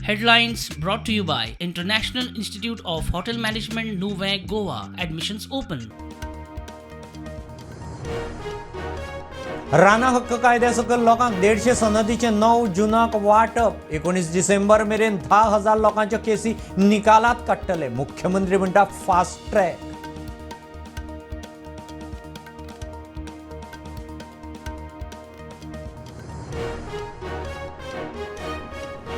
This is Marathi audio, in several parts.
Headlines brought to you by International Institute of Hotel Management, Nuvei, Goa. Admissions open. Rana हक्क कायद्यासकल लोकांक 150 सनदीचे 9 जूनाक वाटप. 19 डिसेंबर मेरेन 10,000 लोकांच्या केसी निकालात काडटले. मुख्यमंत्री म्हणटा फास्ट ट्रॅक.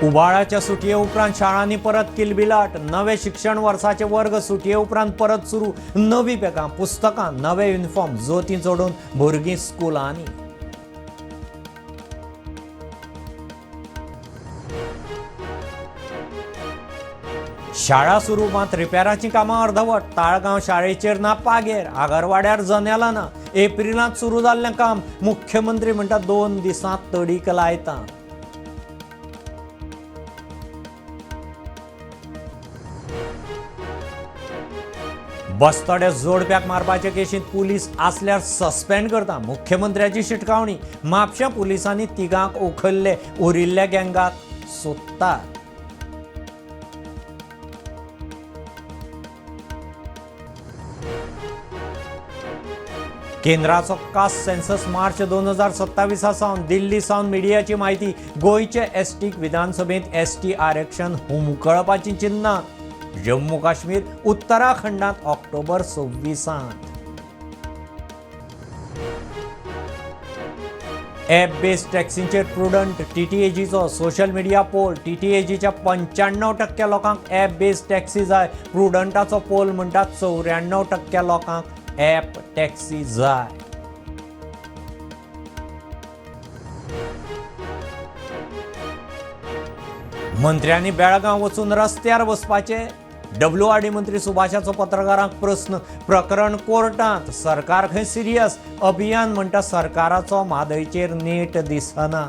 उबाळाच्या सुटये उपरांत शाळांनी परत किलबिलाट. नवे शिक्षण वर्साचे वर्ग सुटये उपरांत परत सुरू. नवी बॅगां, पुस्तकां, नवे युनिफॉर्म, जोतीं चोडून भुरगीं स्कुलांनी. शाळा सुरू मात रिपेराची कामां अर्धवट. ताळगांव शाळेचेर ना पागेर, आगरवाड्यार जनेलां ना. एप्रिलांत सुरू जाल्लें काम मुख्यमंत्री म्हणटा 2 दिसांत तडीक लायता. बस्तोड्या जोडप्याक मारपाचे केशींत पुलीस आसल्यार सस्पेंड करता. मुख्यमंत्र्याची शिटकावणी. म्हापश्या पुलिसांनी तिगांक उखल्ले. उरिल्ल्या गँगाक सोदतात. केंद्राचो कास्ट सेन्सस मार्च 2027 सावन दिल्ली सावन मिडियाची म्हायती. गोंयचे एसटीक विधानसभेत एसटी आरक्षण हुमकळपाची चिन्नां. जम्मू काश्मीर उत्तराखंडात ऑक्टोबर 26. ॲप बेस्ड टॅक्सींचेर प्रुडंट. टीटीएजीचो सोशल मिडिया पोल. टीटीएजीच्या 95% लोकांक ॲप बेस्ड टॅक्सी जाय. प्रुडंटाचो पोल म्हणटा 94% लोकांक ॲप टॅक्सी जाय. मंत्र्यांनी बेळगांव वचून रस्त्यार बसपाचे. WRD मंत्री सुभाषाचो पत्रकारांक प्रस्न. प्रकरण कोर्टांत. सरकार खंय सिरियस. अभियान म्हणटा सरकाराचो म्हादयचेर नेट दिसना.